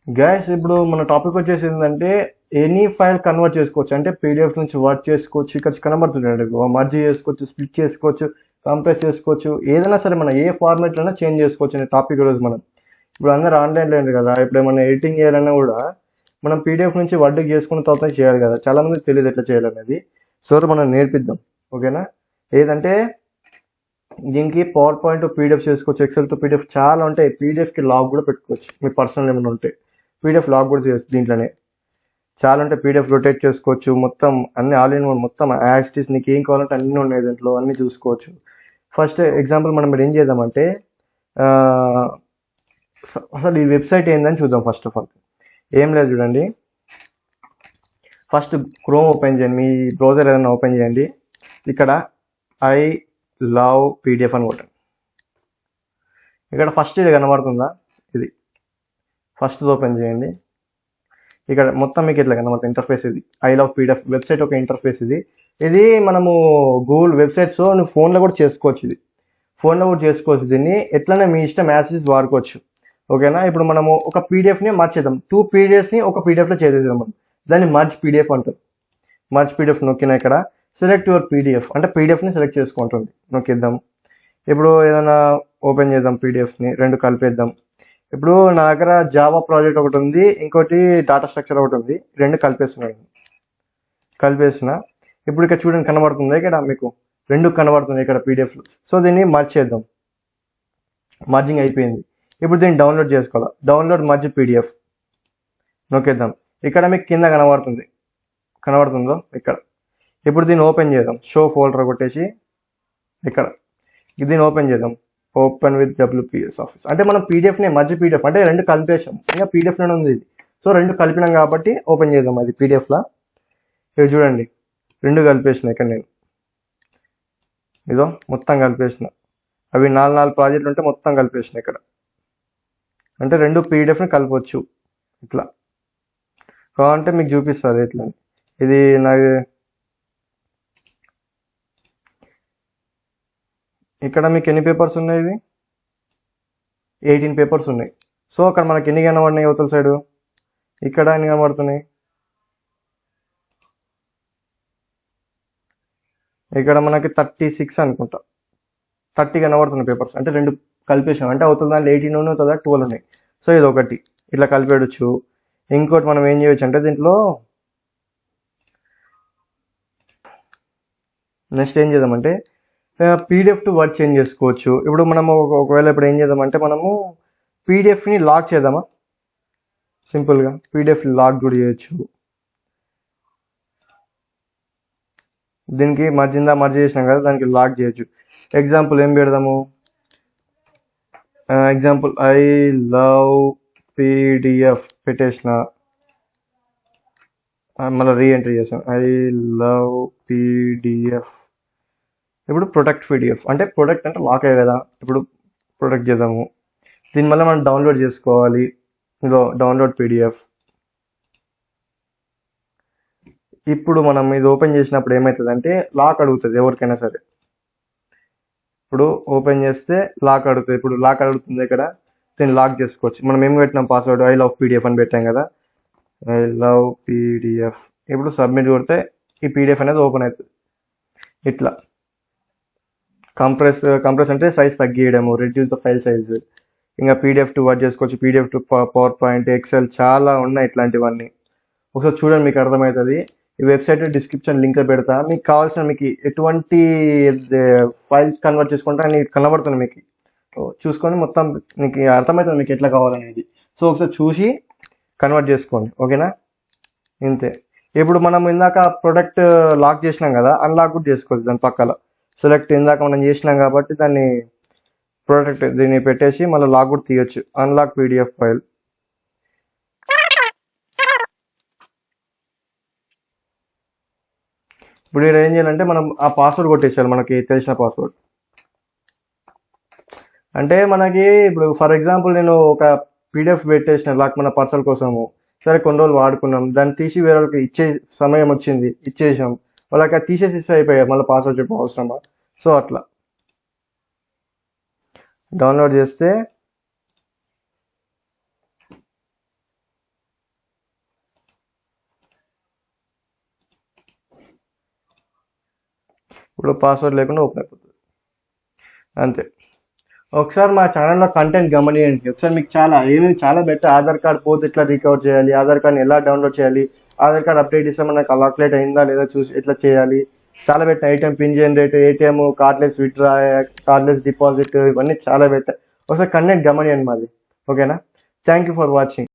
Guys ఇప్పుడు మన topic వచ్చేసి ఏంటంటే ఎనీ ఫైల్ కన్వర్ట్ చేసుకోవచ్చు. అంటే పీడిఎఫ్ నుంచి వర్క్ చేసుకోవచ్చు. ఇక్కడ కనబడుతుందండి, మర్జ్ చేసుకోవచ్చు, స్ప్లిట్ చేసుకోవచ్చు, కంప్రెస్ చేసుకోవచ్చు. ఏదైనా సరే మనం ఏ ఫార్మాట్ అయినా చేంజ్ చేసుకోవచ్చు అనే టాపిక్ ఈరోజు మనం. ఇప్పుడు అందరూ ఆన్లైన్లో ఉంది కదా, ఇప్పుడు ఏమైనా ఎడిటింగ్ చేయాలన్నా కూడా మనం పీడిఎఫ్ నుంచి వర్డ్కి చేసుకున్న తర్వాత చేయాలి కదా. చాలా మందికి తెలియదు ఎట్లా చేయాలనేది. సో మనం నేర్పిద్దాం, ఓకేనా? ఏదంటే దీనికి పవర్ పాయింట్ పీడిఎఫ్ చేసుకోవచ్చు, ఎక్సెల్ టు పీడిఎఫ్ చాలా ఉంటాయి. పీడిఎఫ్కి లాగ్ కూడా పెట్టుకోవచ్చు, మీ పర్సనల్ ఏమైనా ఉంటాయి. పీడిఎఫ్ లాగ్ కూడా చేయొచ్చు దీంట్లోనే. చాలా అంటే పీడిఎఫ్ రొటేట్ చేసుకోవచ్చు, మొత్తం అన్ని ఆల్ ఇన్ వన్, మొత్తం యాక్సిటీస్ నీకు ఏం కావాలంటే అన్నీ ఉన్నాయి దీంట్లో, అన్నీ చూసుకోవచ్చు. ఫస్ట్ ఎగ్జాంపుల్ మనం ఏం చేద్దామంటే అసలు ఈ వెబ్సైట్ ఏందని చూద్దాం. ఫస్ట్ ఆఫ్ ఆల్ ఏం లేదు, చూడండి. ఫస్ట్ క్రోమ్ ఓపెన్ చేయండి, మీ బ్రౌజర్ ఏదైనా ఓపెన్ చేయండి. ఇక్కడ ఐ లవ్ పీడిఎఫ్ అని కొట్టండి. ఇక్కడ ఫస్ట్ ఇది కనబడుతుందా, ఇది ఫస్ట్ ఓపెన్ చేయండి. ఇక్కడ మొత్తం మీకు ఇట్లా కనబడుతుంది ఇంటర్ఫేస్. ఇది ఐ లవ్ పీడిఎఫ్ వెబ్సైట్ ఒక ఇంటర్ఫేస్. ఇది మనము గూగుల్ వెబ్సైట్స్ నువ్వు ఫోన్లో కూడా చేసుకోవచ్చు. ఇది ఫోన్లో కూడా చేసుకోవచ్చు. దీన్ని ఎట్లనే మీ ఇష్టం యాక్సెస్ వాడుకోవచ్చు, ఓకేనా? ఇప్పుడు మనము ఒక పీడిఎఫ్ని మార్చేద్దాం, 2 PDFsని ఒక పీడిఎఫ్లో చేసేద్దాం మనం. దాన్ని మర్జ్ పీడిఎఫ్ అంటారు. మర్జ్ పీడిఎఫ్ నొక్కినా ఇక్కడ సెలెక్ట్ యువర్ పీడిఎఫ్ అంటే పీడిఎఫ్ని సెలెక్ట్ చేసుకుంటుంది, నొక్కిద్దాం. ఇప్పుడు ఏదైనా ఓపెన్ చేద్దాం, పీడిఎఫ్ని 2 కలిపేద్దాం. ఇప్పుడు నా దగ్గర జావా ప్రాజెక్ట్ ఒకటి ఉంది, ఇంకోటి డాటా స్ట్రక్చర్ ఒకటి ఉంది. 2 కలిపేసిన. ఇప్పుడు ఇక్కడ చూడండి కనబడుతుంది, ఇక్కడ మీకు 2 కనబడుతుంది ఇక్కడ పీడిఎఫ్లు. సో దీన్ని మర్జ్ చేద్దాం. మర్జింగ్ అయిపోయింది. ఇప్పుడు దీన్ని డౌన్లోడ్ చేసుకోవాలి. డౌన్లోడ్ మర్జ్ పీడిఎఫ్ నొక్కేద్దాం. ఇక్కడ మీకు కింద కనబడుతుందో ఇక్కడ. ఇప్పుడు దీన్ని ఓపెన్ చేద్దాం. షో ఫోల్డర్ కొట్టేసి ఇక్కడ దీన్ని ఓపెన్ చేద్దాం. ఓపెన్ విత్ WPS ఆఫీస్ అంటే మనం పీడిఎఫ్ని మర్జ్ పీడిఎఫ్ అంటే 2 కలిపేసాం. ఇంకా పీడిఎఫ్లోనే ఉంది ఇది. సో 2 కలిపినాం కాబట్టి ఓపెన్ చేద్దాం అది పీడిఎఫ్లా. ఇక్కడ చూడండి 2 కలిపేసిన. ఇక్కడ నేను ఇదో మొత్తం కలిపేసిన. అవి 4 ప్రాజెక్టులు ఉంటే మొత్తం కలిపేసిన ఇక్కడ. అంటే 2 పీడిఎఫ్ని కలపవచ్చు ఇట్లా. కావాలంటే మీకు చూపిస్తుంది ఇట్లా. ఇది నా ఇక్కడ మీకు ఎన్ని పేపర్స్ ఉన్నాయి? ఇది 18 పేపర్స్ ఉన్నాయి. సో అక్కడ మనకి ఎన్ని కనబడినాయి అవతల సైడు? ఇక్కడ ఎన్ని కనబడుతున్నాయి? ఇక్కడ మనకి 36 అనుకుంటా, 30 కనబడుతున్నాయి పేపర్స్. అంటే 2 కలిపేసాం. అంటే అవుతుంది దాంట్లో 18 ఉన్నాయి, అవుతుందా 12 ఉన్నాయి. సో ఇది ఒకటి ఇట్లా కలిపేయచ్చు. ఇంకోటి మనం ఏం చేయొచ్చు అంటే దీంట్లో నెక్స్ట్ ఏం చేద్దామంటే పీడిఎఫ్ టు వర్డ్ చేంజ్ చేసుకోవచ్చు. ఇప్పుడు మనము ఒకవేళ ఇప్పుడు ఏం చేద్దామంటే మనము పీడిఎఫ్ని లాక్ చేద్దామా? సింపుల్గా పీడిఎఫ్ లాక్ కూడా చేయొచ్చు. దీనికి మర్జ్ చేసినాం కదా, దానికి లాక్ చేయొచ్చు. ఎగ్జాంపుల్ ఏం పెడదాము? ఎగ్జాంపుల్ ఐ లవ్ పీడిఎఫ్ పెట్టేసిన, మళ్ళీ రీఎంట్రీ చేసాం. I love PDF. ఇప్పుడు ప్రొటెక్ట్ పీడిఎఫ్ అంటే ప్రొటెక్ట్ అంటే లాక్ అయ్యే కదా, ఇప్పుడు ప్రొటెక్ట్ చేద్దాము. దీని వల్ల మనం డౌన్లోడ్ చేసుకోవాలి. ఇదో డౌన్లోడ్ పీడిఎఫ్. ఇప్పుడు మనం ఇది ఓపెన్ చేసినప్పుడు ఏమవుతుంది అంటే లాక్ అడుగుతుంది ఎవరికైనా సరే. ఇప్పుడు ఓపెన్ చేస్తే లాక్ అడుగుతుంది. ఇప్పుడు లాక్ అడుగుతుంది ఇక్కడ, దీన్ని లాక్ చేసుకోవచ్చు. మనం ఏం పెట్టినాం పాస్వర్డ్ ఐ లవ్ పీడిఎఫ్ అని పెట్టాం కదా, ఐ లవ్ పీడిఎఫ్. ఇప్పుడు సబ్మిట్ కొడితే ఈ పీడిఎఫ్ అనేది ఓపెన్ అవుతుంది ఇట్లా. కంప్రెస్ అంటే సైజ్ తగ్గియడము, రెడ్యూస్ ద ఫైల్ సైజ్. ఇంకా పీడిఎఫ్ టు వర్డ్ చేసుకోవచ్చు, PDF to PowerPoint, Excel చాలా ఉన్నాయి ఇట్లాంటివన్నీ. ఒకసారి చూడండి మీకు అర్థమవుతుంది. ఈ వెబ్సైట్ డిస్క్రిప్షన్ లింక్ పెడతా. మీకు కావాల్సిన మీకు ఎటువంటి ఫైల్ కన్వర్ట్ చేసుకుంటా నీకు కనబడుతుంది. మీకు చూసుకొని మొత్తం మీకు అర్థమవుతుంది మీకు ఎట్లా కావాలనేది. సో ఒకసారి చూసి కన్వర్ట్ చేసుకోండి, ఓకేనా? ఇంతే. ఇప్పుడు మనం ఇందాక ప్రొడక్ట్ లాక్ చేసినాం కదా, అన్లాక్ కూడా చేసుకోవచ్చు. దాని పక్కన సెలెక్ట్ ఇందాక మనం చేసినాం కాబట్టి దాన్ని ప్రొడక్ట్ దీన్ని పెట్టేసి మళ్ళీ లాక్ కూడా తీయొచ్చు. Unlock PDF file. ఇప్పుడు ఇక్కడ ఏం చేయాలంటే మనం ఆ పాస్వర్డ్ కొట్టేసాలి, మనకి తెలిసిన పాస్వర్డ్. అంటే మనకి ఇప్పుడు ఫర్ ఎగ్జాంపుల్ నేను ఒక పీడిఎఫ్ పెట్టేసిన లాక్ మన పర్సనల్ కోసము. సరే కొన్ని రోజులు వాడుకున్నాం, దాన్ని తీసి వేరే వాళ్ళకి ఇచ్చే సమయం వచ్చింది, ఇచ్చేసాం. వాళ్ళకి అది తీసేసి ఇస్తే అయిపోయాయి, మళ్ళీ పాస్వర్డ్ చెప్పడం అవసరమా? సో అట్లా డౌన్లోడ్ చేస్తే ఇప్పుడు పాస్వర్డ్ లేకుండా ఓపెన్ అయిపోతుంది అంతే. ఒకసారి మా ఛానల్లో కంటెంట్ గమనియండి. ఒకసారి మీకు చాలా బెటర్. ఆధార్ కార్డ్ పోతే ఎట్లా రికవర్ చేయాలి, ఆధార్ కార్డ్ని ఎలా డౌన్లోడ్ చేయాలి, ఆధార్ కార్డ్ అప్డేట్ ఇస్తే మనకు అలర్ట్ అయిందా లేదా చూసి ఎట్లా చేయాలి, చాలా better. Item pin generate, ATM, cardless withdraw, cardless deposit, ఇవన్నీ చాలా బెటర్. ఒకసారి కంటెంట్ గమనియండి మాది. ఓకేనా? Thank you for watching.